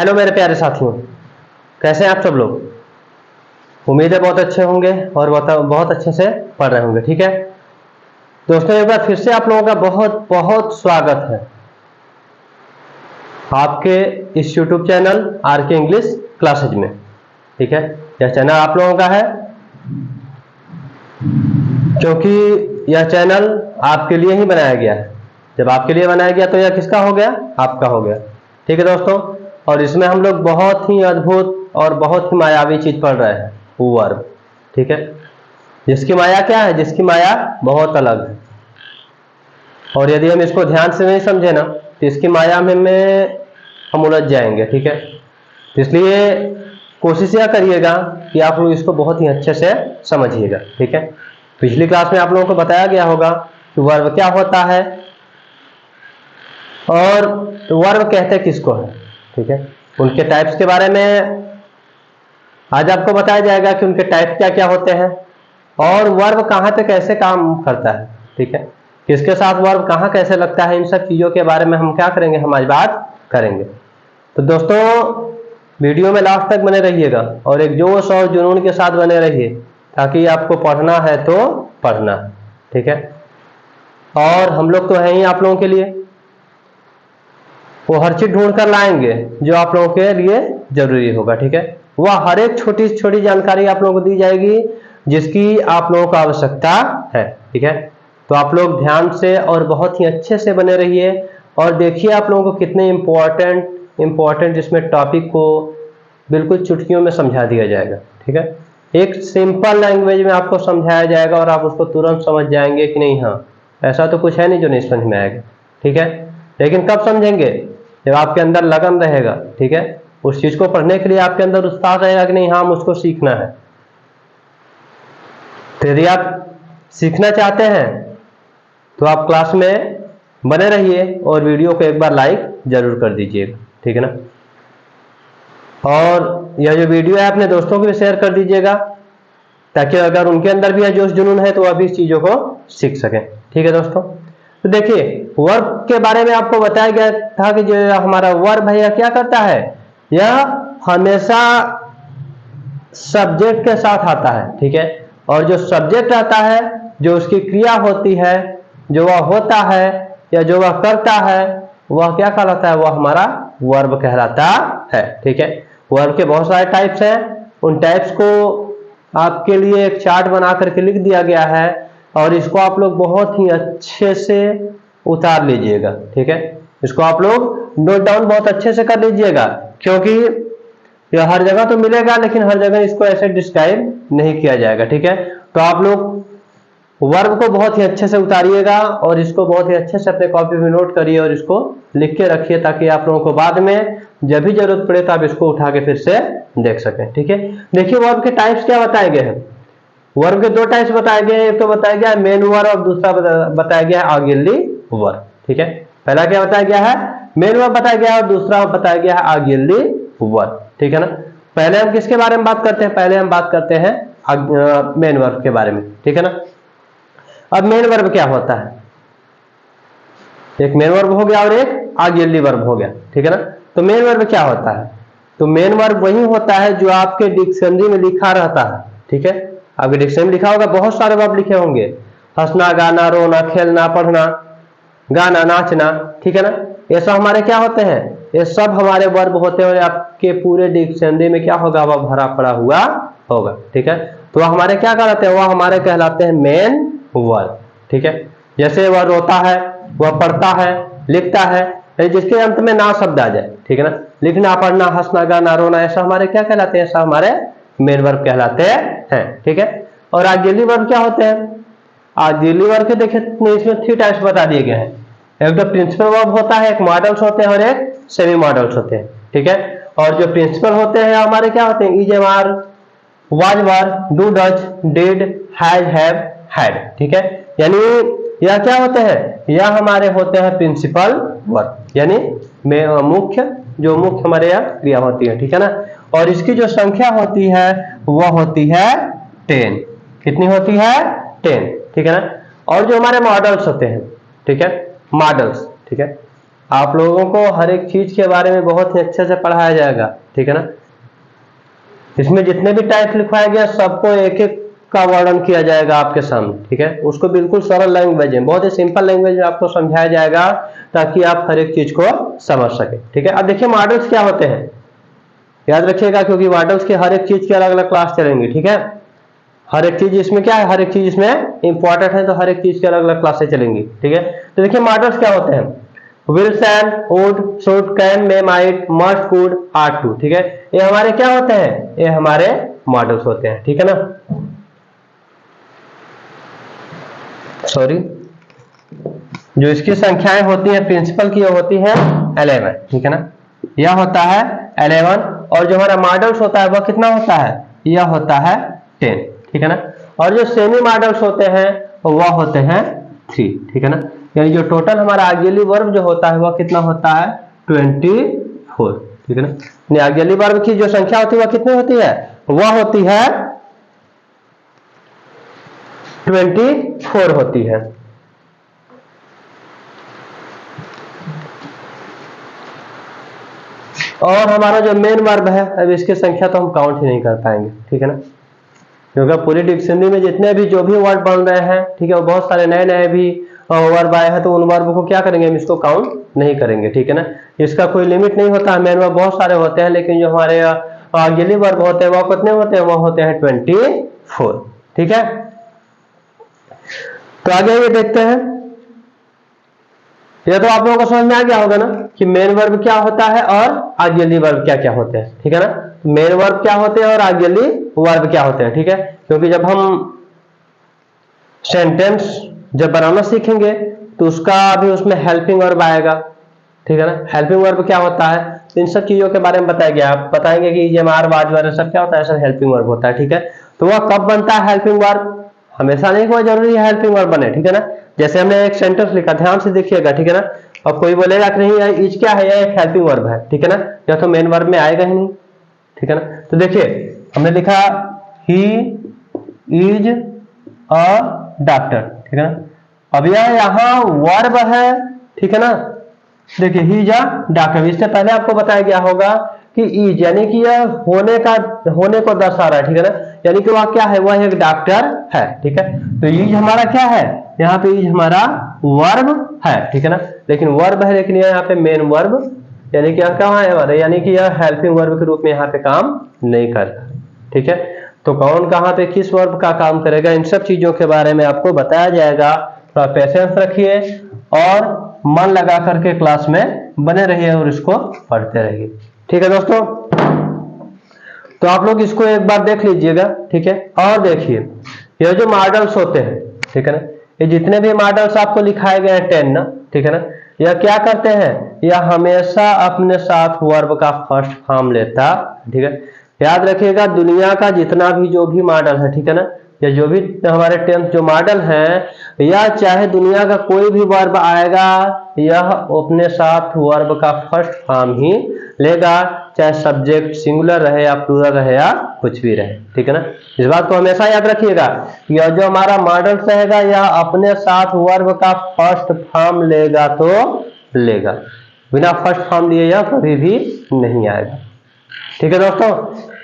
Hello मेरे प्यारे साथियों, कैसे हैं आप सब लोग। उम्मीद है बहुत अच्छे होंगे और बहुत अच्छे से पढ़ रहे होंगे। ठीक है दोस्तों, एक बार फिर से आप लोगों का बहुत बहुत स्वागत है आपके इस YouTube चैनल आर के इंग्लिश क्लासेज में। ठीक है, यह चैनल आप लोगों का है क्योंकि यह चैनल आपके लिए ही बनाया गया है। जब आपके लिए बनाया गया तो यह किसका हो गया, आपका हो गया। ठीक है दोस्तों, और इसमें हम लोग बहुत ही अद्भुत और बहुत ही मायावी चीज पढ़ रहे हैं, वर्ब। ठीक है, जिसकी माया क्या है, जिसकी माया बहुत अलग है, और यदि हम इसको ध्यान से नहीं समझे ना तो इसकी माया में हम उलझ जाएंगे। ठीक है, इसलिए कोशिश यह करिएगा कि आप लोग इसको बहुत ही अच्छे से समझिएगा। ठीक है, पिछली क्लास में आप लोगों को बताया गया होगा कि वर्ब क्या होता है और वर्ब कहते किसको है। ठीक है, उनके टाइप्स के बारे में आज आपको बताया जाएगा कि उनके टाइप क्या क्या होते हैं और वर्ब कहाँ पे कैसे काम करता है। ठीक है, किसके साथ वर्ब कहाँ कैसे लगता है, इन सब चीजों के बारे में हम क्या करेंगे, हम आज बात करेंगे। तो दोस्तों वीडियो में लास्ट तक बने रहिएगा और एक जोश और जुनून के साथ बने रहिए, ताकि आपको पढ़ना है तो पढ़ना है। ठीक है, और हम लोग तो हैं ही आप लोगों के लिए, वो हर चीज ढूंढ कर लाएंगे जो आप लोगों के लिए जरूरी होगा। ठीक है, वह हर एक छोटी छोटी जानकारी आप लोगों को दी जाएगी जिसकी आप लोगों को आवश्यकता है। ठीक है, तो आप लोग ध्यान से और बहुत ही अच्छे से बने रहिए और देखिए आप लोगों को कितने इंपॉर्टेंट इसमें टॉपिक को बिल्कुल चुटकियों में समझा दिया जाएगा। ठीक है, एक सिंपल लैंग्वेज में आपको समझाया जाएगा और आप उसको तुरंत समझ जाएंगे कि नहीं, हाँ ऐसा तो कुछ है नहीं जो नहीं समझ में आएगा। ठीक है, लेकिन कब समझेंगे, जब आपके अंदर लगन रहेगा। ठीक है, उस चीज को पढ़ने के लिए आपके अंदर उत्साह रहेगा कि नहीं, हाँ मुझको सीखना है। तो यदि आप सीखना चाहते हैं तो आप क्लास में बने रहिए और वीडियो को एक बार लाइक जरूर कर दीजिएगा। ठीक है ना, और यह जो वीडियो है अपने दोस्तों को भी शेयर कर दीजिएगा, ताकि अगर उनके अंदर भी जोश जुनून है तो वह भी इस चीजों को सीख सकें। ठीक है दोस्तों, तो देखिए वर्ब के बारे में आपको बताया गया था कि जो हमारा वर्ब है यह क्या करता है, यह हमेशा सब्जेक्ट के साथ आता है। ठीक है, और जो सब्जेक्ट आता है, जो उसकी क्रिया होती है, जो वह होता है या जो वह करता है, वह क्या कहलाता है, वह हमारा वर्ब कहलाता है। ठीक है, वर्ब के बहुत सारे टाइप्स हैं, उन टाइप्स को आपके लिए एक चार्ट बना करके लिख दिया गया है और इसको आप लोग बहुत ही अच्छे से उतार लीजिएगा। ठीक है, इसको आप लोग नोट डाउन बहुत अच्छे से कर लीजिएगा, क्योंकि यह हर जगह तो मिलेगा लेकिन हर जगह इसको ऐसे डिस्क्राइब नहीं किया जाएगा। ठीक है, तो आप लोग वर्ब को बहुत ही अच्छे से उतारिएगा और इसको बहुत ही अच्छे से अपने कॉपी में नोट करिए और इसको लिख के रखिए, ताकि आप लोगों को बाद में जब भी जरूरत पड़े तो आप इसको उठा के फिर से देख सकें। ठीक है, देखिए वर्ब के टाइप्स क्या बताए गए हैं। वर्ब के दो टाइप्स बताए गए हैं, एक तो बताया गया है मेन वर्ब और दूसरा बताया गया है ऑक्सिलरी वर्ब। ठीक है, पहला क्या बताया गया है, मेन वर्ब बताया गया है और दूसरा बताया गया है ऑक्सिलरी वर्ब। ठीक है ना, पहले हम किसके बारे में बात करते हैं, पहले हम बात करते हैं मेन वर्ब के बारे में। ठीक है ना, अब मेन वर्ब क्या होता है, एक मेन वर्ब हो गया और एक ऑक्सिलरी वर्ब हो गया। ठीक है ना, तो मेन वर्ब क्या होता है, तो मेन वर्ब वही होता है जो आपके डिक्शनरी में लिखा रहता है। ठीक है, आपके डिक्शनरी में लिखा होगा, बहुत सारे वर्ब लिखे होंगे, हंसना, गाना, रोना, खेलना, पढ़ना, गाना, नाचना। ठीक है ना, ये सब हमारे क्या होते हैं, ये सब हमारे वर्ब होते हैं और आपके पूरे डिक्शनरी में क्या होगा, वह भरा पड़ा हुआ होगा। ठीक है, तो वह हमारे क्या कहलाते हैं, वह हमारे कहलाते हैं मेन वर्ब। ठीक है, जैसे वह रोता है, वह पढ़ता है, लिखता है, जिसके अंत में ना शब्द आ जाए। ठीक है ना, लिखना, पढ़ना, हंसना, गाना, रोना, ऐसा हमारे क्या कहलाते हैं, ऐसा हमारे मेन वर्ब कहलाते हैं। ठीक है, और ऑक्सिलरी वर्ब क्या होते हैं, ऑक्सिलरी वर्ब के देखिए इसमें 3 टाइप्स बता दिए गए हैं, एक तो प्रिंसिपल वर्ब होता है, एक मॉडल्स होते हैं और एक सेमी मॉडल्स होते हैं। ठीक है, और जो प्रिंसिपल होते हैं हमारे क्या होते हैं, is, am, are, was, were, do, does, did, has, have, had. ठीक है, यानी यह क्या होते हैं, यह हमारे होते हैं प्रिंसिपल वर्ब, यानी मुख्य, जो मुख्य हमारे यहाँ क्रिया होती है। ठीक है ना, और इसकी जो संख्या होती है वह होती है 10। कितनी होती है, 10। ठीक है ना, और जो हमारे मॉडल्स होते हैं, ठीक है, मॉडल्स, ठीक है, आप लोगों को हर एक चीज के बारे में बहुत ही अच्छे से पढ़ाया जाएगा, ठीक है ना। इसमें जितने भी टाइप लिखवाया गया सबको एक एक का वर्णन किया जाएगा आपके सामने, ठीक है। उसको बिल्कुल सरल लैंग्वेज में, बहुत ही सिंपल लैंग्वेज में आपको समझाया जाएगा ताकि आप हर एक चीज को समझ सके, ठीक है। अब देखिए मॉडल्स क्या होते हैं, याद रखिएगा, क्योंकि मॉडल्स के हर एक चीज की अलग अलग क्लास चलेंगी, ठीक है। हर एक चीज इसमें क्या है, हर एक चीज इसमें इंपॉर्टेंट है, तो हर एक चीज की अलग अलग क्लासें चलेंगी, ठीक है। तो देखिए मॉडल्स क्या होते हैं, will, shall, would, should, can, may, might, must, could, ought to, ठीक है। ये हमारे क्या होते हैं, ये हमारे मॉडल्स होते हैं, ठीक है ना। सॉरी, जो इसकी संख्याएं होती हैं प्रिंसिपल की होती है 11, ठीक है ना। यह होता है 11, और जो हमारा मॉडल्स होता है वह कितना होता है, यह होता है 10, ठीक है ना। और जो सेमी मॉडल्स होते हैं वह होते हैं 3, ठीक है ना। यानी जो टोटल हमारा ऑक्सिलरी वर्ब जो होता है वह कितना होता है 24, ठीक है ना। ऑक्सिलरी वर्ब की जो संख्या होती है वह कितनी होती है, वह होती है 24 होती है। और हमारा जो मेन वर्ब है, अब इसकी संख्या तो हम काउंट ही नहीं कर पाएंगे, ठीक है ना, क्योंकि पूरी डिक्शनरी में जितने भी जो भी वर्ड बन रहे हैं, ठीक है, वो बहुत सारे नए नए भी वर्ब आए हैं, तो उन वर्ब को क्या करेंगे, हम इसको काउंट नहीं करेंगे, ठीक है ना। इसका कोई लिमिट नहीं होता है, मेन वर्ब बहुत सारे होते हैं, लेकिन जो हमारे ऑक्सिलरी वर्ब होते हैं वह कितने होते हैं, वह होते हैं 24, ठीक है। तो आगे ये देखते हैं, ये तो आप लोगों को समझ में आ गया होगा ना कि मेन वर्ब क्या होता है और ऑक्सिलरी वर्ब क्या क्या होते हैं, ठीक है ना। मेन वर्ब क्या होते हैं और ऑक्सिलरी वर्ब क्या होते हैं, ठीक है। क्योंकि जब हम सेंटेंस जब बनाना सीखेंगे तो उसका भी उसमें हेल्पिंग वर्ब आएगा, ठीक है ना। हेल्पिंग वर्ब क्या होता है, इन सब चीजों के बारे में बताया गया, आप बताएंगे कि जमार, वाजवर सब क्या होता है, सब हेल्पिंग वर्ब होता है, ठीक है। तो वह कब बनता है हेल्पिंग वर्ब, हमेशा नहीं कोई जरूरी है हेल्पिंग वर्ब बने, ठीक है ना। जैसे हमने एक सेंटेंस लिखा, ध्यान से देखिएगा, ठीक है ना। अब कोई बोलेगा कि नहीं इज क्या है, यह एक हेल्पिंग वर्ब है, ठीक है ना, यह तो मेन वर्ब में आएगा ही नहीं, ठीक है ना। तो देखिए हमने लिखा ही इज अ डॉक्टर, ठीक है ना। अब यह यहाँ वर्ब है, ठीक है ना। देखिए ही इज अ डॉक्टर, इससे पहले आपको बताया गया होगा कि इज यानी कि यह होने को दर्शा रहा है, ठीक है ना, यानी कि वह क्या है, वह एक डॉक्टर है, ठीक है। तो इज हमारा क्या है, यहाँ पे इज हमारा वर्ब है, ठीक है ना। लेकिन वर्ब है, लेकिन यहाँ पे मेन वर्ब यानी कि क्या है हमारे, यानी कि यह हेल्पिंग वर्ब के रूप में यहाँ पे काम नहीं करता, ठीक है। तो कौन कहाँ पे किस वर्ब का काम करेगा, इन सब चीजों के बारे में आपको बताया जाएगा। थोड़ा पेशेंस रखिए और मन लगा करके क्लास में बने रहिए और इसको पढ़ते रहिए, ठीक है दोस्तों। तो आप लोग इसको एक बार देख लीजिएगा, ठीक है। और देखिए ये जो मॉडल्स होते हैं, ठीक है ना, ये जितने भी मॉडल्स आपको लिखाए गए हैं 10 ना, ठीक है ना, यह क्या करते हैं, यह हमेशा अपने साथ वर्ब का फर्स्ट फॉर्म लेता, ठीक है। याद रखिएगा दुनिया का जितना भी जो भी मॉडल है, ठीक है ना, या जो भी हमारे 10th जो मॉडल है, या चाहे दुनिया का कोई भी वर्ब आएगा, यह अपने साथ वर्ब का फर्स्ट फॉर्म ही लेगा, चाहे सब्जेक्ट सिंगुलर रहे या प्लूरल रहे या कुछ भी रहे, ठीक है ना। इस बात को हमेशा याद रखिएगा, यह जो हमारा मॉडल रहेगा यह अपने साथ वर्ब का फर्स्ट फॉर्म लेगा तो लेगा, बिना फर्स्ट फॉर्म लिए यह कभी भी नहीं आएगा, ठीक है दोस्तों।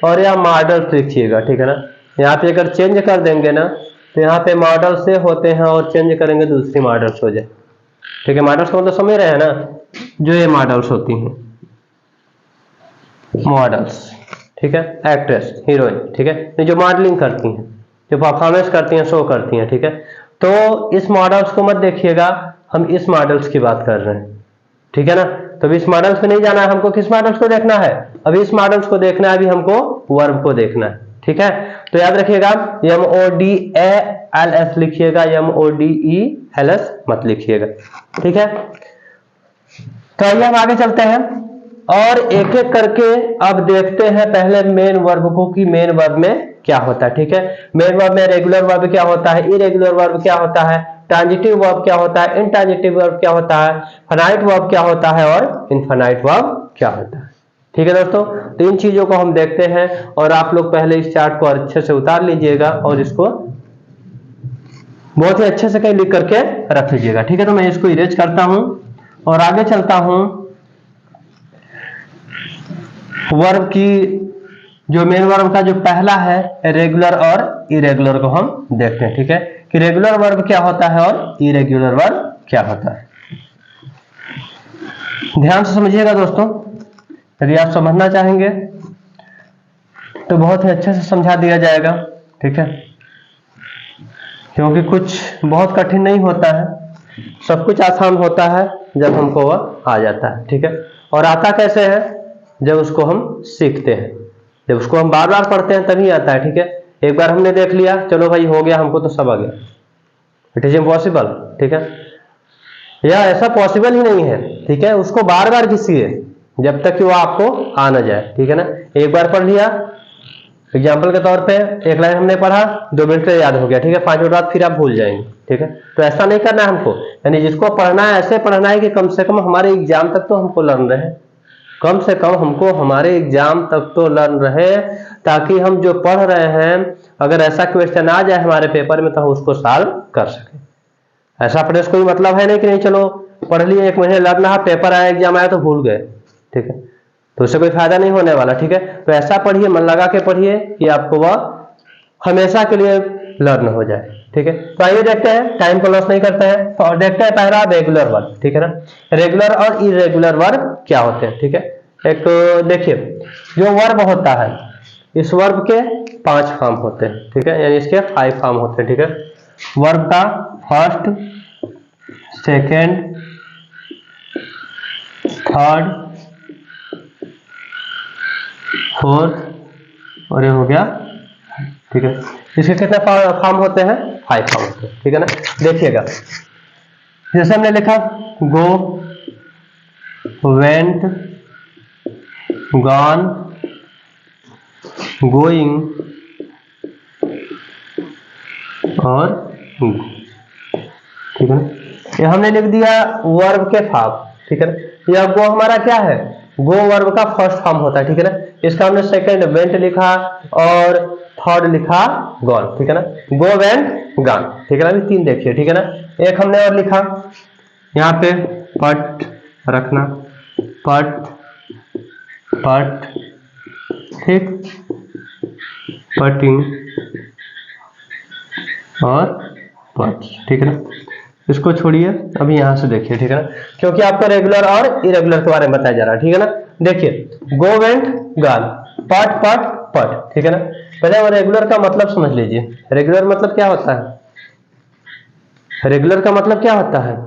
और यह मॉडल लिखिएगा, ठीक है ना। यहाँ पे अगर चेंज कर देंगे ना तो यहाँ पे मॉडल से होते हैं और चेंज करेंगे दूसरी मॉडल्स हो जाए, ठीक है। मॉडल्स को मतलब समझ रहे हैं ना, जो ये मॉडल्स होती हैं, मॉडल्स, ठीक है, एक्ट्रेस, हीरोइन, ठीक है, जो मॉडलिंग करती हैं, जो परफॉर्मेंस करती हैं, शो करती हैं, ठीक है। तो इस मॉडल्स को मत देखिएगा, हम इस मॉडल्स की बात कर रहे हैं, ठीक है ना। तो इस मॉडल्स पे नहीं जाना है हमको, किस मॉडल्स को देखना है, अभी इस मॉडल्स को देखना है, अभी हमको वर्ब को देखना है, ठीक है। तो याद रखिएगा MODALS लिखिएगा, MODELS मत लिखिएगा, ठीक है। तो आइए हम आगे चलते हैं और एक एक करके अब देखते हैं पहले मेन वर्ब को कि मेन वर्ब में क्या होता है, ठीक है। मेन वर्ब में रेगुलर वर्ब क्या होता है, इरेगुलर वर्ब क्या होता है, ट्रांजिटिव वर्ब क्या होता है, इनट्रांजिटिव वर्ब क्या होता है, फाइनाइट वर्ब क्या होता है और इनफाइनाइट वर्ब क्या होता है, ठीक है दोस्तों। तो इन चीजों को हम देखते हैं और आप लोग पहले इस चार्ट को अच्छे से उतार लीजिएगा और इसको बहुत ही अच्छे से कहीं लिख करके रख लीजिएगा, ठीक है। तो मैं इसको इरेज करता हूं और आगे चलता हूं, वर्ब की जो मेन वर्ब का जो पहला है रेगुलर और इरेगुलर को हम देखते हैं। ठीक है, कि रेगुलर वर्ब क्या होता है और इरेगुलर वर्ब क्या होता है। ध्यान से समझिएगा दोस्तों, यदि आप समझना चाहेंगे तो बहुत ही अच्छे से समझा दिया जाएगा। ठीक है, क्योंकि कुछ बहुत कठिन नहीं होता है, सब कुछ आसान होता है जब हमको वह आ जाता है। ठीक है, और आता कैसे है? जब उसको हम सीखते हैं, जब उसको हम बार बार पढ़ते हैं तभी आता है। ठीक है, एक बार हमने देख लिया, चलो भाई हो गया, हमको तो सब आ गया, इट इज इम्पॉसिबल। ठीक है, यह ऐसा पॉसिबल ही नहीं है। ठीक है, उसको बार बार घिसिए जब तक कि वो आपको आ ना जाए। ठीक है ना, एक बार पढ़ लिया, एग्जाम्पल के तौर पे एक लाइन हमने पढ़ा, 2 मिनट में याद हो गया। ठीक है, 5 मिनट बाद फिर आप भूल जाएंगे। ठीक है, तो ऐसा नहीं करना है हमको, यानी जिसको पढ़ना है ऐसे पढ़ना है कि कम से कम हमारे एग्जाम तक तो हमको लर्न रहे, कम से कम हमको हमारे एग्जाम तक तो लर्न रहे, ताकि हम जो पढ़ रहे हैं अगर ऐसा क्वेश्चन आ जाए हमारे पेपर में तो हम उसको सॉल्व कर सकें। ऐसा पढ़ने से कोई मतलब है नहीं कि नहीं चलो पढ़ लिए 1 महीने लर्न रहा, पेपर आया, एग्जाम आया तो भूल गए। ठीक है, तो उससे कोई फायदा नहीं होने वाला। ठीक है, तो ऐसा पढ़िए, मन लगा के पढ़िए कि आपको वह हमेशा के लिए लर्न हो जाए। ठीक है, तो आइए देखते हैं, टाइम को लॉस नहीं करते हैं और देखते हैं पहला रेगुलर वर्ब। ठीक है ना, रेगुलर और इरेगुलर वर्ब क्या होते हैं। ठीक है, एक देखिए, जो वर्ब होता है इस वर्ब के 5 फॉर्म होते हैं। ठीक है, यानी इसके 5 फॉर्म होते हैं। ठीक है, वर्ब का फर्स्ट, सेकेंड, थर्ड, फोर्थ और ये हो गया। ठीक है, इसके कितने फॉर्म होते हैं? 5 फॉर्म होते हैं। ठीक है ना, देखिएगा, जैसे हमने लिखा गो, वेंट, गॉन, गोइंग और गो। ठीक है ना, ये हमने लिख दिया वर्ब के फॉर्म। ठीक है ना, यह गो हमारा क्या है? गो वर्ब का फर्स्ट फॉर्म होता है। ठीक है ना, इसका हमने सेकंड वेंट लिखा और थर्ड लिखा गॉन। ठीक है ना, गो, वेंट, गॉन। ठीक है ना, अभी 3 देखिए। ठीक है ना, एक हमने और लिखा यहाँ पे पट रखना, पट, पट, ठीक, पटिंग और पट। ठीक है ना, इसको छोड़िए, अभी यहां से देखिए। ठीक है ना, क्योंकि आपको रेगुलर और इरेगुलर के बारे में बताया जा रहा है। ठीक है ना, देखिए गो, वेंट, गॉन, पट, पट, पट। ठीक है ना, पहले वो रेगुलर का मतलब समझ लीजिए। रेगुलर मतलब क्या होता है? रेगुलर का मतलब क्या होता है?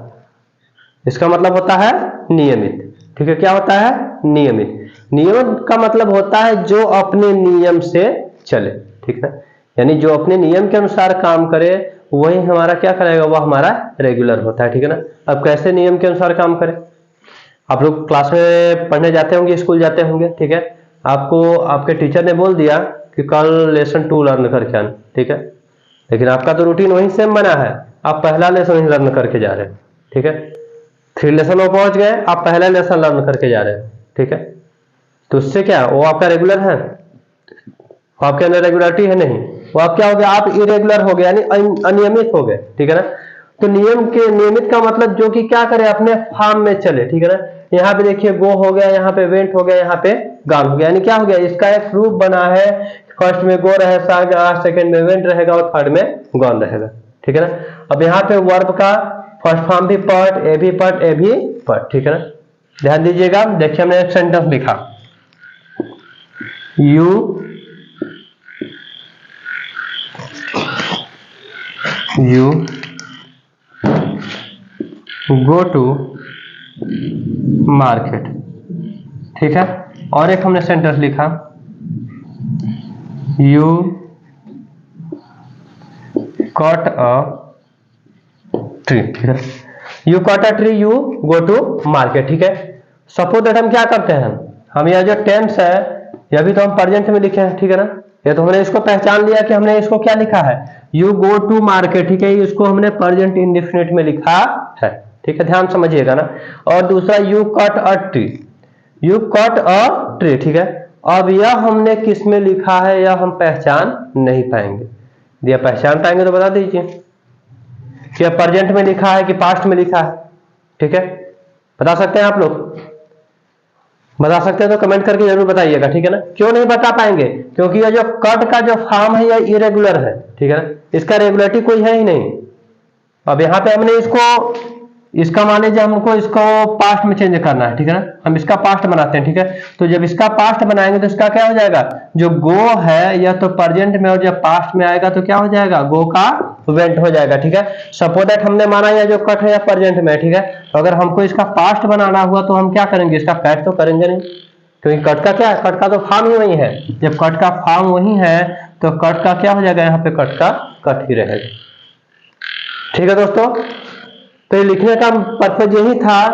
इसका मतलब होता है नियमित। ठीक है, क्या होता है? नियमित। नियमित का मतलब होता है जो अपने नियम से चले। ठीक है, यानी जो अपने नियम के अनुसार काम करे वही हमारा क्या करेगा, वह हमारा रेगुलर होता है। ठीक है ना, अब कैसे नियम के अनुसार काम करें? आप लोग क्लास में पढ़ने जाते होंगे, स्कूल जाते होंगे। ठीक है, आपको आपके टीचर ने बोल दिया कि कल लेसन 2 लर्न करके आना। ठीक है, लेकिन आपका तो रूटीन वही सेम बना है, आप पहला लेसन ही लर्न करके जा रहे हैं। ठीक है, 3 लेसन में पहुंच गए, आप पहला लेसन लर्न करके जा रहे हैं। ठीक है, तो उससे क्या, वो आपका रेगुलर है? आपके अंदर रेगुलरिटी है नहीं, वो आप क्या हो गया, आप इरेगुलर हो गए, यानी अनियमित हो गए। ठीक है ना, तो नियमित का मतलब जो कि क्या करे, अपने फॉर्म में चले। ठीक है ना, यहाँ पे देखिए गो हो गया, यहाँ पे वेंट हो गया, यहाँ पे गॉन हो गया, यानी क्या हो गया, इसका एक रूप बना है, फर्स्ट में गो रहेगा, सेकंड में वेंट रहेगा और थर्ड में गॉन रहेगा। ठीक है ना, अब यहाँ पे वर्ब का फर्स्ट फॉर्म भी पट, ए भी पट, ए भी पट। ठीक है ना, ध्यान दीजिएगा, देखिए हमने एक सेंटेंस लिखा, you go to market। ठीक है, और एक हमने सेंटेंस लिखा, you cut a tree। ठीक है, you cut a tree, you go to market। ठीक है, सपोज दैट हम क्या करते हैं, हम यह जो टेंस है यह भी तो हम प्रेजेंट में लिखे हैं। ठीक है ना, ये तो हमने इसको पहचान लिया कि हमने इसको क्या लिखा है, यू गो टू मार्केट। ठीक है, इसको हमने प्रेजेंट इंडेफिनिट में लिखा है। ठीक है, ध्यान समझिएगा ना, और दूसरा you cut a tree, you cut a tree. ठीक है, अब यह हमने किस में लिखा है यह हम पहचान नहीं पाएंगे, यह पहचान पाएंगे तो बता दीजिए कि प्रेजेंट में लिखा है कि पास्ट में लिखा है। ठीक है, बता सकते हैं आप लोग? बता सकते हैं तो कमेंट करके जरूर बताइएगा, ठीक है ना। क्यों नहीं बता पाएंगे? क्योंकि ये जो कट का जो फॉर्म है यह इरेगुलर है, ठीक है ना, इसका रेगुलरिटी कोई है ही नहीं। अब यहाँ पे हमने इसका मान लीजिए हमको इसको पास्ट में चेंज करना है, ठीक है ना, हम इसका पास्ट बनाते हैं, ठीक है। तो जब इसका पास्ट बनाएंगे तो इसका क्या हो जाएगा, जो गो है या तो प्रेजेंट में और जब पास्ट में आएगा तो क्या हो जाएगा, गो का वेंट हो जाएगा, ठीक है। सपोज दैट हमने माना या जो कट है या प्रेजेंट में, ठीक है। तो अगर हमको इसका पास्ट बनाना हुआ तो हम क्या करेंगे, इसका पैट तो करेंगे नहीं, क्योंकि कट का क्या है, कट का तो फॉर्म ही वही है। जब कट का फॉर्म वही है तो कट का क्या हो जाएगा, यहाँ पे कट का कट ही रहेगा, ठीक है दोस्तों। तो ये लिखने का पर्पज यही था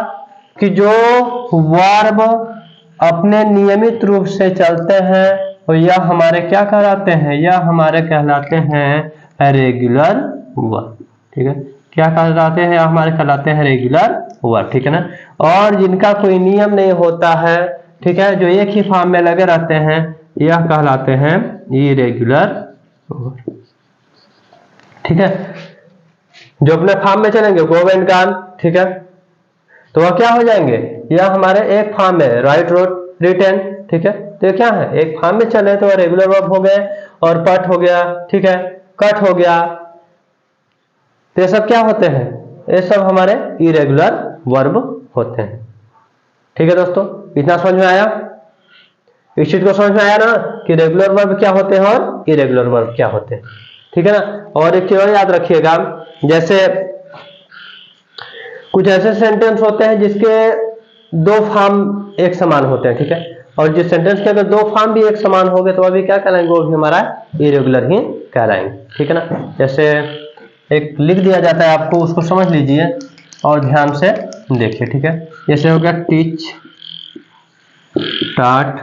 कि जो वर्ब अपने नियमित रूप से चलते हैं तो यह हमारे क्या कहलाते हैं, यह हमारे कहलाते हैं रेगुलर वर्ब, ठीक है। क्या कहलाते हैं, हमारे कहलाते हैं रेगुलर वर्ब, ठीक है ना। और जिनका कोई नियम नहीं होता है, ठीक है, जो एक ही फॉर्म में लगे रहते हैं, यह कहलाते हैं इरेगुलर वर्ब, ठीक है। जो अपने फॉर्म में चलेंगे गो एंड गॉन, ठीक है, तो वह क्या हो जाएंगे, यह हमारे एक फॉर्म में राइट रोट रिटर्न, ठीक है। तो ये क्या है, एक फॉर्म में चले तो रेगुलर वर्ब हो गए, और पट हो गया, ठीक है, कट हो गया, तो ये सब क्या होते हैं, ये सब हमारे इरेगुलर वर्ब होते हैं, ठीक है दोस्तों। इतना समझ में आया, इस चीज को समझ में आया ना कि रेगुलर वर्ब क्या होते हैं और इरेगुलर वर्ब क्या होते हैं, ठीक है ना। और एक चीज याद रखिएगा, जैसे कुछ ऐसे सेंटेंस होते हैं जिसके दो फॉर्म एक समान होते हैं, ठीक है, और जिस सेंटेंस के अगर दो फॉर्म भी एक समान हो गए तो अभी क्या कहलाएंगे, वो भी हमारा इरेगुलर ही कहलाएंगे, ठीक है ना। जैसे एक लिख दिया जाता है आपको, उसको समझ लीजिए और ध्यान से देखिए, ठीक है। जैसे हो गया टीच, टाट,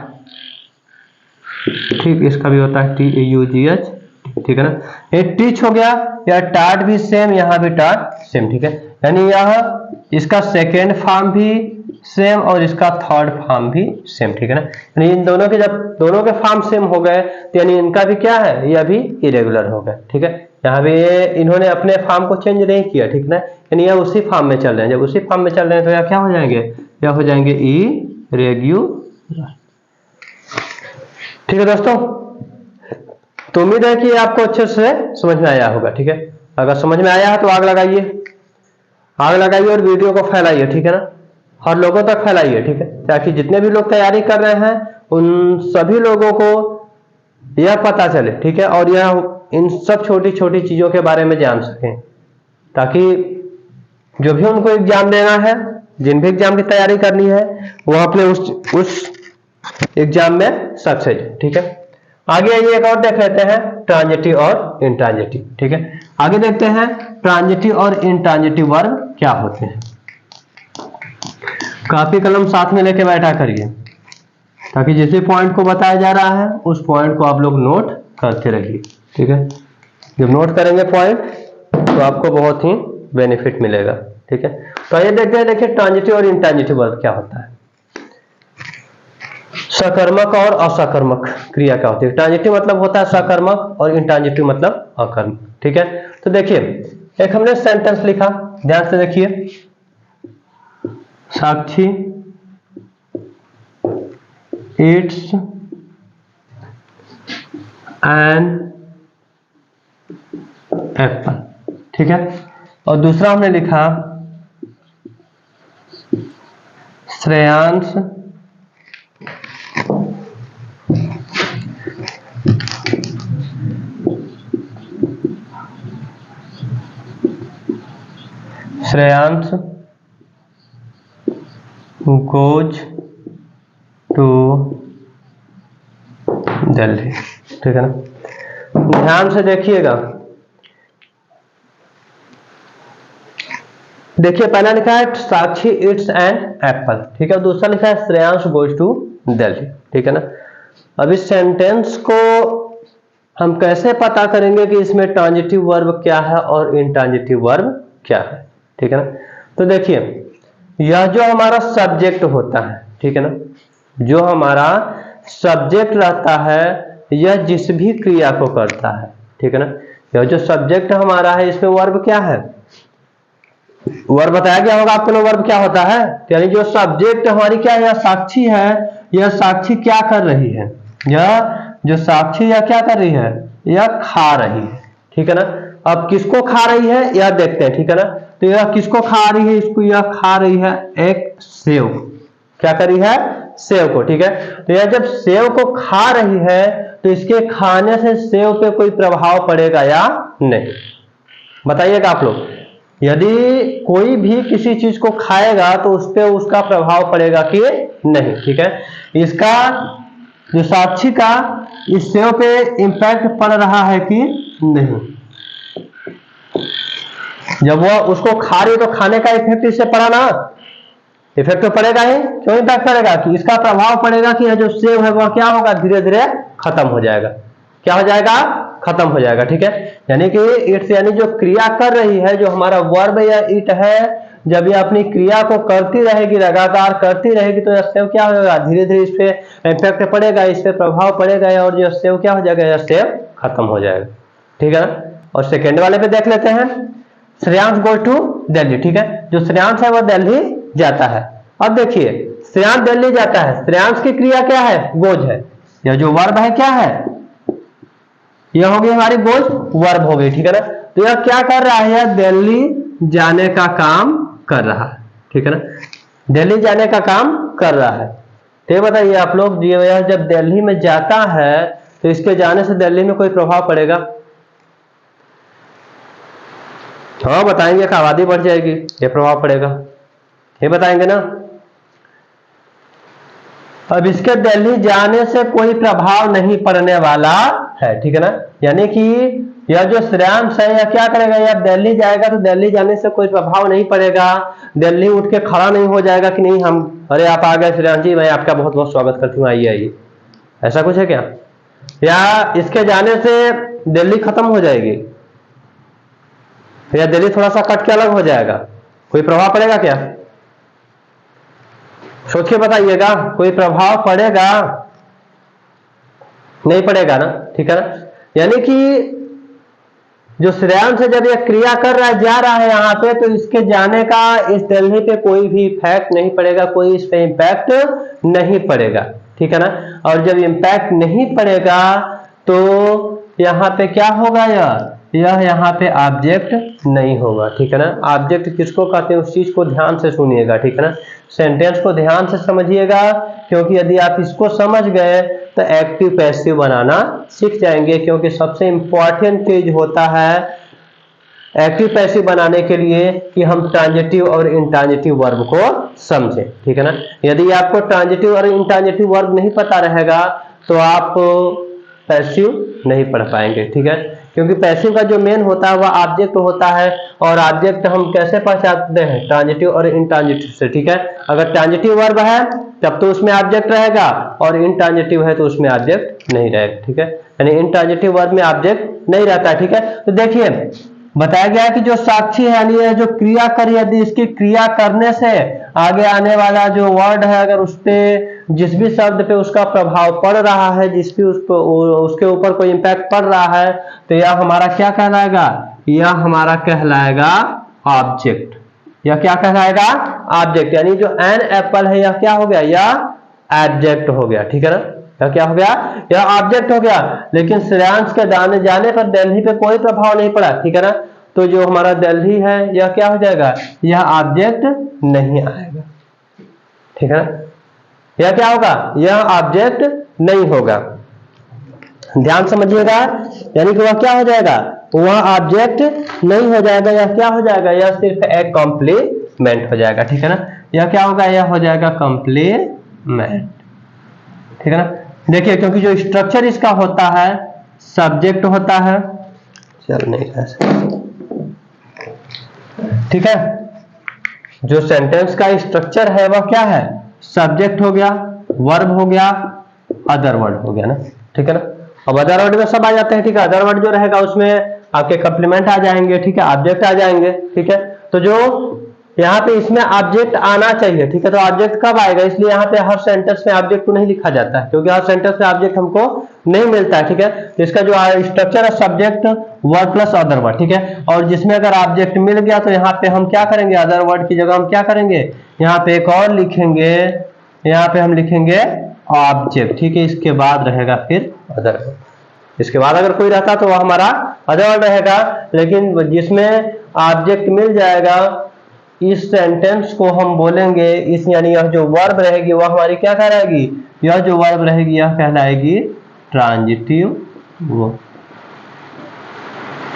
ठीक, इसका भी होता है TUGH, ठीक है ना। ये टीच हो गया, या टाट भी सेम, यहाँ भी टाट सेम, ठीक है। यानी यह इसका सेकेंड फॉर्म भी सेम और इसका थर्ड फॉर्म भी सेम, ठीक है ना। यानी इन दोनों के जब दोनों के फॉर्म सेम हो गए तो यानी इनका भी क्या है, यह भी इरेगुलर हो गया, ठीक है। यहाँ भी इन्होंने अपने फॉर्म को चेंज नहीं किया, ठीक ना, यानी यह उसी फॉर्म में चल रहे हैं। जब उसी फॉर्म में चल रहे हैं तो यह क्या हो जाएंगे, यह हो जाएंगे इरेगुलर, ठीक है दोस्तों। तो उम्मीद है कि आपको अच्छे से समझ में आया होगा, ठीक है। अगर समझ में आया है तो आग लगाइए, आग लगाइए और वीडियो को फैलाइए, ठीक है ना, हर लोगों तक फैलाइए, ठीक है, ताकि जितने भी लोग तैयारी कर रहे हैं उन सभी लोगों को यह पता चले, ठीक है, और यह इन सब छोटी छोटी चीजों के बारे में जान सकें, ताकि जो भी उनको एग्जाम देना है, जिन भी एग्जाम की तैयारी करनी है, वो अपने उस एग्जाम में सक्सेस, ठीक है। आगे आइए एक और देख लेते हैं, ट्रांजिटिव और इंट्रांजिटिव, ठीक है। आगे देखते हैं ट्रांजिटिव और इंट्रांजिटिव वर्ब क्या होते हैं। कॉपी कलम साथ में लेके बैठा करिए, ताकि जिस भी पॉइंट को बताया जा रहा है उस पॉइंट को आप लोग नोट करते रहिए, ठीक है। जब नोट करेंगे पॉइंट तो आपको बहुत ही बेनिफिट मिलेगा, ठीक है। तो ये देखते हैं, देखिए ट्रांजिटिव और इंट्रांजिटिव वर्ब क्या होता है। सकर्मक और असकर्मक क्रिया क्या होती है। ट्रांजिटिव मतलब होता है सकर्मक और इंट्रांजिटिव मतलब अकर्मक, ठीक है। तो देखिए एक हमने सेंटेंस लिखा, ध्यान से देखिए, साक्षी eats an apple, ठीक है। और दूसरा हमने लिखा श्रेयांश goes to दिल्ली, ठीक है ना। ध्यान से देखिएगा, देखिए पहला लिखा है साक्षी इट्स एन एप्पल, ठीक है, दूसरा लिखा है श्रेयांश गोज टू दिल्ली, ठीक है ना। अब इस सेंटेंस को हम कैसे पता करेंगे कि इसमें ट्रांजिटिव वर्ब क्या है और इंट्रांजिटिव वर्ब क्या है, ठीक है ना। तो देखिए यह जो हमारा सब्जेक्ट होता है, ठीक है ना, जो हमारा सब्जेक्ट रहता है यह जिस भी क्रिया को करता है, ठीक है ना। यह जो सब्जेक्ट हमारा है इसमें वर्ब क्या है, वर्ब बताया गया होगा आपको, वर्ब क्या होता है, यानी जो सब्जेक्ट हमारी क्या है, यह साक्षी है, यह साक्षी क्या कर रही है, यह जो साक्षी यह क्या कर रही है, यह खा रही है, ठीक है ना। अब किसको खा रही है यह देखते हैं, ठीक है ना। तो यह किसको खा रही है, इसको यह खा रही है एक सेव, क्या कर रही है, सेव को, ठीक है। तो यह जब सेव को खा रही है तो इसके खाने से सेव पे कोई प्रभाव पड़ेगा या नहीं, बताइएगा आप लोग। यदि कोई भी किसी चीज को खाएगा तो उस पर उसका प्रभाव पड़ेगा कि नहीं, ठीक है। इसका जो साक्षी का इस सेव पे इंपैक्ट पड़ रहा है कि नहीं, जब वह उसको खा रही तो खाने का इफेक्ट इससे पड़ा ना, इफेक्ट तो पड़ेगा ही, क्यों इफेक्ट पड़ेगा कि इसका प्रभाव पड़ेगा कि यह जो सेव है वह क्या होगा, धीरे धीरे खत्म हो जाएगा, क्या हो जाएगा, खत्म हो जाएगा, ठीक है। यानी कि इट्स यानी जो क्रिया कर रही है, जो हमारा वर्ब या इट है, जब ये अपनी क्रिया को करती रहेगी, लगातार करती रहेगी, तो यह सेव क्या होगा, धीरे धीरे इस पे इफेक्ट पड़ेगा, इस पे प्रभाव पड़ेगा और जो सेव क्या हो जाएगा, यह सेव खत्म हो जाएगा, ठीक है ना। और सेकेंड वाले पे देख लेते हैं, श्रेयांश गो टू दिल्ली, ठीक है। जो श्रेयांश है वह दिल्ली जाता है। अब देखिए श्रेयांश दिल्ली जाता है, श्रेयांश की क्रिया क्या है, गोज है, यह जो वर्ब है क्या है, यह हो गई हमारी गोज वर्ब हो गई, ठीक है ना। तो यह क्या कर रहा है, यह दिल्ली जाने का काम कर रहा है, ठीक है ना, दिल्ली जाने का काम कर रहा है। तो बताइए आप लोग, यह जब दिल्ली में जाता है तो इसके जाने से दिल्ली में कोई प्रभाव पड़ेगा, हाँ बताएंगे कि आबादी बढ़ जाएगी, ये प्रभाव पड़ेगा, ये बताएंगे ना। अब इसके दिल्ली जाने से कोई प्रभाव नहीं पड़ने वाला है, ठीक है ना। यानी कि यह जो श्रेयांश है यह क्या करेगा, यह दिल्ली जाएगा तो दिल्ली जाने से कोई प्रभाव नहीं पड़ेगा, दिल्ली उठ के खड़ा नहीं हो जाएगा कि नहीं हम, अरे आप आ गए श्रेयांश जी, मैं आपका बहुत बहुत स्वागत करती हूँ, आइए आइए, ऐसा कुछ है क्या, या इसके जाने से दिल्ली खत्म हो जाएगी, या दिल्ली थोड़ा सा कट के अलग हो जाएगा, कोई प्रभाव पड़ेगा क्या, सोच के बताइएगा, कोई प्रभाव पड़ेगा, नहीं पड़ेगा ना, ठीक है ना। यानी कि जो श्रेयांश से जब यह क्रिया कर रहा है, जा रहा है यहाँ पे, तो इसके जाने का इस दिल्ली पे कोई भी इफेक्ट नहीं पड़ेगा, कोई इस पे इम्पैक्ट नहीं पड़ेगा, ठीक है ना। और जब इम्पैक्ट नहीं पड़ेगा तो यहाँ पे क्या होगा, यह यहाँ पे ऑब्जेक्ट नहीं होगा, ठीक है ना। ऑब्जेक्ट किसको कहते हैं उस चीज को ध्यान से सुनिएगा, ठीक है ना, सेंटेंस को ध्यान से समझिएगा, क्योंकि यदि आप इसको समझ गए तो एक्टिव पैसिव बनाना सीख जाएंगे, क्योंकि सबसे इंपॉर्टेंट चीज होता है एक्टिव पैसिव बनाने के लिए कि हम ट्रांजिटिव और इंट्रांजिटिव वर्ब को समझें, ठीक है ना। यदि आपको ट्रांजिटिव और इंट्रांजिटिव वर्ब नहीं पता रहेगा तो आप पैसिव नहीं पढ़ पाएंगे, ठीक है, क्योंकि पैसिव का जो मेन होता है वह ऑब्जेक्ट होता है, और ऑब्जेक्ट हम कैसे पहचानते हैं, ट्रांजिटिव और इंट्रांजिटिव से, ठीक है। अगर ट्रांजिटिव वर्ब है तब तो उसमें ऑब्जेक्ट रहेगा, और इंट्रांजिटिव है तो उसमें ऑब्जेक्ट नहीं रहेगा, ठीक है, यानी इंट्रांजिटिव वर्ब में ऑब्जेक्ट नहीं रहता है, ठीक है। तो देखिए बताया गया है कि जो साक्षी है यानी यह जो क्रिया करी, यदि इसकी क्रिया करने से आगे आने वाला जो वर्ड है, अगर उस पे जिस भी शब्द पे उसका प्रभाव पड़ रहा है, जिस भी उसके ऊपर कोई इंपैक्ट पड़ रहा है, तो यह हमारा क्या कहलाएगा, यह हमारा कहलाएगा ऑब्जेक्ट, यह क्या कहलाएगा, ऑब्जेक्ट। यानी जो एन एप्पल है यह क्या हो गया, यह ऑब्जेक्ट हो गया, ठीक है ना, यह क्या हो गया, यह ऑब्जेक्ट हो गया। लेकिन श्रेयांश के जाने पर दिल्ली पे कोई प्रभाव नहीं पड़ा, ठीक है ना, तो जो हमारा दिल्ली है यह क्या हो जाएगा, यह ऑब्जेक्ट नहीं आएगा, ठीक है ना, यह क्या होगा, यह ऑब्जेक्ट नहीं होगा, ध्यान समझिएगा। यानी कि वह क्या हो जाएगा, वह ऑब्जेक्ट नहीं हो जाएगा, यह क्या हो जाएगा, यह सिर्फ एक कॉम्प्लीमेंट हो जाएगा, ठीक है ना, यह क्या होगा, यह हो जाएगा कॉम्प्लीमेंट, ठीक है ना। देखिए क्योंकि जो स्ट्रक्चर इसका होता है सब्जेक्ट होता है, चल नहीं ऐसे, ठीक है, जो सेंटेंस का स्ट्रक्चर है वह क्या है, सब्जेक्ट हो गया, वर्ब हो गया, अदर वर्ड हो गया ना, ठीक है ना। अब अदर वर्ड में सब आ जाते हैं, ठीक है, अदर वर्ड जो रहेगा उसमें आपके कॉम्प्लीमेंट आ जाएंगे, ठीक है, ऑब्जेक्ट आ जाएंगे, ठीक है। तो जो यहाँ पे इसमें ऑब्जेक्ट आना चाहिए, ठीक है, तो ऑब्जेक्ट कब आएगा, इसलिए यहाँ पे हर सेंटेंस में ऑब्जेक्ट को नहीं लिखा जाता है, क्योंकि हर सेंटेंस में ऑब्जेक्ट हमको नहीं मिलता है, ठीक है। इसका जो स्ट्रक्चर है subject word plus other word, ठीक है। और जिसमें अगर ऑब्जेक्ट मिल गया तो यहाँ पे हम क्या करेंगे, अदर वर्ड की जगह हम क्या करेंगे, यहाँ पे एक और लिखेंगे, यहाँ पे हम लिखेंगे ऑब्जेक्ट, ठीक है। इसके बाद रहेगा फिर अदर वर्ड, इसके बाद अगर कोई रहता तो वह हमारा अदर वर्ड रहेगा। लेकिन जिसमें ऑब्जेक्ट मिल जाएगा इस सेंटेंस को हम बोलेंगे, इस यानी यह जो वर्ब रहेगी वह हमारी क्या कहलाएगी, यह जो वर्ब रहेगी यह कहलाएगी ट्रांजिटिव वर्ब।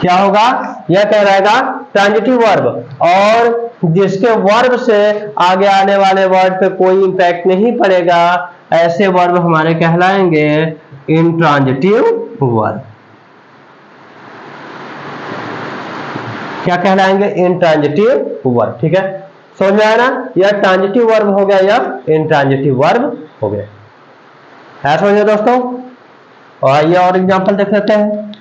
क्या होगा, यह कहलाएगा ट्रांजिटिव वर्ब। और जिसके वर्ब से आगे आने वाले वर्ड पे कोई इंपैक्ट नहीं पड़ेगा, ऐसे वर्ब हमारे कहलाएंगे इंट्रांजिटिव वर्ब। क्या कहलाएंगे, इंट्रांजिटिव वर्ब, ठीक है। समझ में आया ना, यह ट्रांजिटिव वर्ब हो गया, यह इंट्रांजिटिव वर्ब हो गया, है समझे दोस्तों। और आइए और एग्जांपल देख लेते हैं।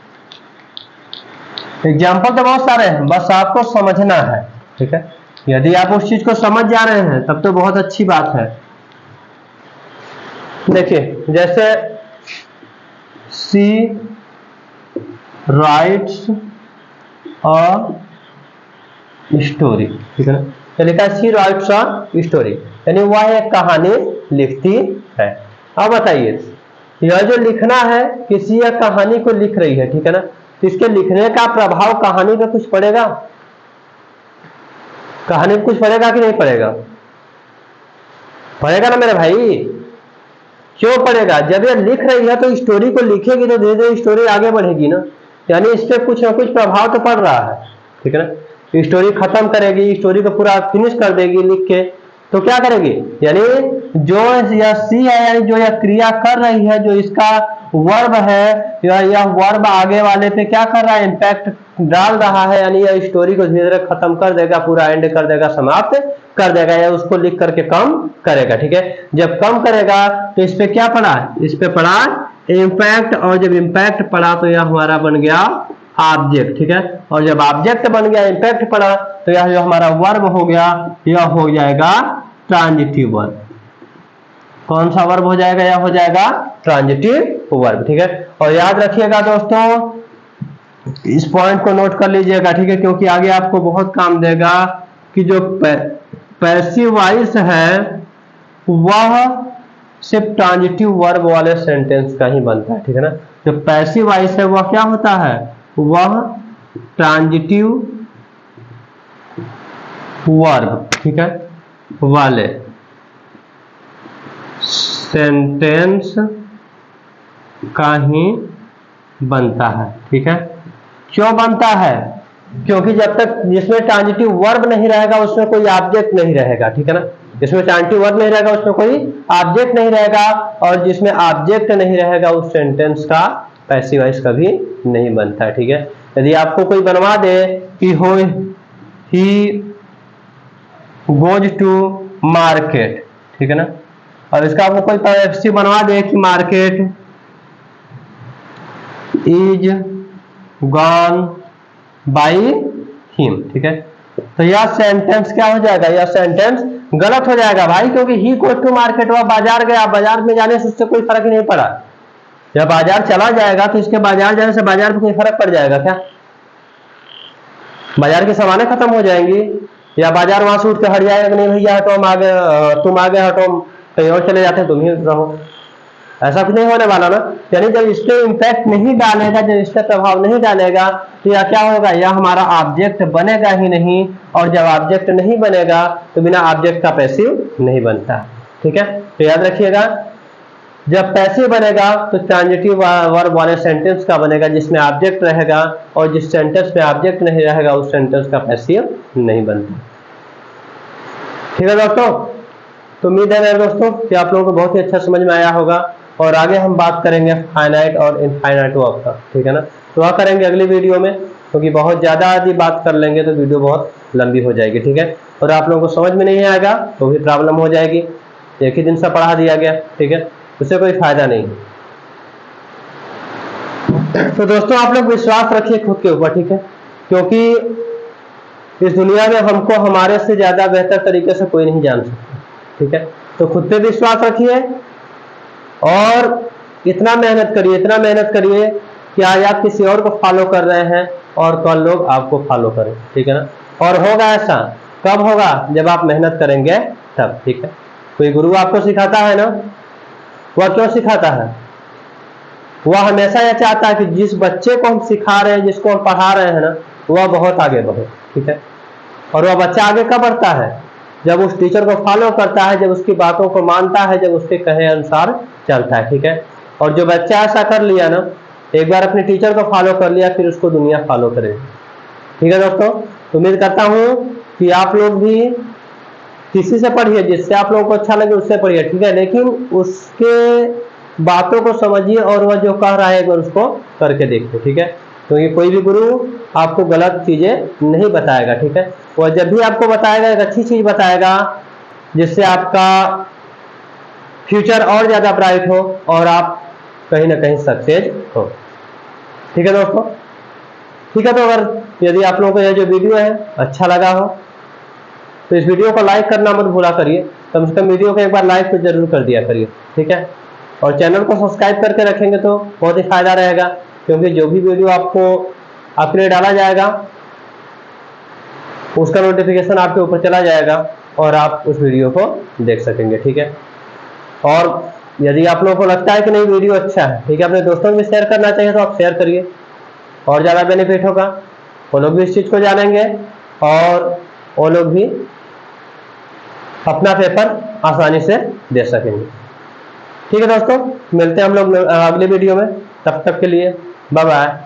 एग्जाम्पल तो बहुत सारे हैं, बस आपको समझना है, ठीक है। यदि आप उस चीज को समझ जा रहे हैं तब तो बहुत अच्छी बात है। देखिए जैसे सी राइट्स अ स्टोरी, ठीक है ना। तो लिखा है सी राइट्स अ स्टोरी, यानी वह एक कहानी लिखती है। अब बताइए, यह जो लिखना है, किसी एक कहानी को लिख रही है, ठीक है ना, तो इसके लिखने का प्रभाव कहानी पे कुछ पड़ेगा, कहानी पे कुछ पड़ेगा कि नहीं पड़ेगा, पड़ेगा ना मेरे भाई। क्यों पड़ेगा, जब ये लिख रही है तो स्टोरी को लिखेगी तो धीरे धीरे स्टोरी आगे बढ़ेगी ना, यानी इस पे कुछ ना कुछ प्रभाव तो पड़ रहा है, ठीक है ना। स्टोरी खत्म करेगी, स्टोरी को पूरा फिनिश कर देगी लिख के, तो क्या करेगी, यानी जो यह सी है, यानी जो यह क्रिया कर रही है, जो इसका वर्ब है, यह वर्ब आगे वाले पे क्या कर रहा है, इंपैक्ट डाल रहा है, यानी यह स्टोरी को धीरे धीरे खत्म कर देगा, पूरा एंड कर देगा, समाप्त कर देगा, या उसको लिख करके कम करेगा, ठीक है। जब कम करेगा तो इस पे क्या पड़ा, इस पे पड़ा इंपैक्ट, और जब इंपैक्ट पड़ा तो यह हमारा बन गया ऑब्जेक्ट, ठीक है। और जब ऑब्जेक्ट बन गया, इंपैक्ट पड़ा, तो यह जो हमारा वर्ब हो गया यह हो जाएगा ट्रांजिटिव वर्ब। कौन सा वर्ब हो जाएगा, यह हो जाएगा ट्रांजिटिव वर्ब, ठीक है। और याद रखिएगा दोस्तों, इस पॉइंट को नोट कर लीजिएगा, ठीक है, क्योंकि आगे आपको बहुत काम देगा कि जो पैसिव वॉइस है वह सिर्फ ट्रांजिटिव वर्ब वाले सेंटेंस का ही बनता है, ठीक है ना। जो पैसिव वॉइस है वह क्या होता है, वह ट्रांजिटिव वर्ब, ठीक है, वाले सेंटेंस का ही बनता है, ठीक है। क्यों बनता है, क्योंकि जब तक जिसमें ट्रांजिटिव वर्ब नहीं रहेगा उसमें कोई ऑब्जेक्ट नहीं रहेगा, ठीक है ना। जिसमें ट्रांजिटिव वर्ब नहीं रहेगा उसमें कोई ऑब्जेक्ट नहीं रहेगा, और जिसमें ऑब्जेक्ट नहीं रहेगा उस सेंटेंस का पैसिव वॉइस कभी नहीं बनता है, ठीक है। यदि आपको कोई बनवा दे कि हो ही गोज टू मार्केट, ठीक है ना, और इसका आपको कोई पैसिव बनवा दे कि market is gone by him, ठीक है, तो यह सेंटेंस क्या हो जाएगा, यह सेंटेंस गलत हो जाएगा भाई, क्योंकि ही गोज टू मार्केट, वह बाजार गया, बाजार में जाने से उससे कोई फर्क ही नहीं पड़ा। जब बाजार चला जाएगा तो इसके बाजार जाने से बाजार में कोई फर्क पड़ जाएगा क्या, बाजार की सामानें खत्म हो जाएंगी, या बाजार वहां से उठ के हट जाएगा, नहीं भैया हटो हम आगे, तुम आगे हटो, कहीं और चले जाते तुम ही रहो, ऐसा कुछ नहीं होने वाला ना। यानी जब इस पे इम्पैक्ट नहीं डालेगा, जब इस पे प्रभाव नहीं डालेगा तो यह क्या होगा, यह हमारा ऑब्जेक्ट बनेगा ही नहीं, और जब ऑब्जेक्ट नहीं बनेगा तो बिना ऑब्जेक्ट का पैसिव नहीं बनता, ठीक है। तो याद रखिएगा, जब पैसिव बनेगा तो ट्रांजिटिव वर्ब वाले सेंटेंस का बनेगा जिसमें ऑब्जेक्ट रहेगा, और जिस सेंटेंस में ऑब्जेक्ट नहीं रहेगा उस सेंटेंस का पैसिव नहीं बनता, ठीक है दोस्तों। तो उम्मीद है मेरे दोस्तों कि आप लोगों को बहुत ही अच्छा समझ में आया होगा, और आगे हम बात करेंगे फाइनाइट और इनफाइनाइट वर्ब का, ठीक है ना। तो वह करेंगे अगली वीडियो में, क्योंकि बहुत ज़्यादा यदि बात कर लेंगे तो वीडियो बहुत लंबी हो जाएगी, ठीक है, और आप लोगों को समझ में नहीं आएगा तो भी प्रॉब्लम हो जाएगी। एक ही दिन से पढ़ा दिया गया, ठीक है, उससे कोई फायदा नहीं। तो दोस्तों आप लोग विश्वास रखिए खुद के ऊपर, ठीक है, क्योंकि इस दुनिया में हमको हमारे से ज़्यादा बेहतर तरीके से कोई नहीं जान सकता, ठीक है। तो खुद पे विश्वास रखिए, और इतना मेहनत करिए, इतना मेहनत करिए कि आज आप किसी और को फॉलो कर रहे हैं और कल लोग आपको फॉलो करें, ठीक है ना। और होगा ऐसा कब होगा, जब आप मेहनत करेंगे तब, ठीक है। कोई गुरु आपको सिखाता है ना, वह क्यों सिखाता है? वह हमेशा यह चाहता है कि जिस बच्चे को हम सिखा रहे हैं, जिसको हम पढ़ा रहे हैं ना, वह बहुत आगे बढ़े, ठीक है। और वह बच्चा आगे कब बढ़ता है? जब उस टीचर को फॉलो करता है, जब उसकी बातों को मानता है, जब उसके कहे अनुसार चलता है, ठीक है। और जो बच्चा ऐसा कर लिया ना, एक बार अपने टीचर को फॉलो कर लिया, फिर उसको दुनिया फॉलो करेगी, ठीक है दोस्तों। उम्मीद करता हूं कि आप लोग भी किसी से पढ़िए, जिससे आप लोगों को अच्छा लगे उससे पढ़िए, ठीक है। लेकिन उसके बातों को समझिए और वह जो कह रहा है एक बार उसको करके देखिए, ठीक है। क्योंकि कोई भी गुरु आपको गलत चीजें नहीं बताएगा, ठीक है। वह जब भी आपको बताएगा एक अच्छी चीज बताएगा, जिससे आपका फ्यूचर और ज्यादा ब्राइट हो और आप कहीं ना कहीं सक्सेस हो, ठीक है दोस्तों। ठीक है, तो अगर यदि आप लोगों को यह जो वीडियो है अच्छा लगा हो तो इस वीडियो को लाइक करना मत भूला करिए, कम से कम वीडियो को एक बार लाइक तो जरूर कर दिया करिए, ठीक है। और चैनल को सब्सक्राइब करके रखेंगे तो बहुत ही फायदा रहेगा, क्योंकि जो भी वीडियो आपके लिए डाला जाएगा उसका नोटिफिकेशन आपके ऊपर चला जाएगा और आप उस वीडियो को देख सकेंगे, ठीक है। और यदि आप लोगों को लगता है कि नहीं वीडियो अच्छा है, ठीक है, अपने दोस्तों में शेयर करना चाहिए तो आप शेयर करिए, और ज़्यादा बेनिफिट होगा, वो लोग भी इस चीज़ को जानेंगे और वो लोग भी अपना पेपर आसानी से दे सकेंगे, ठीक है दोस्तों। मिलते हैं हम लोग अगले वीडियो में, तब तक के लिए बाय बाय।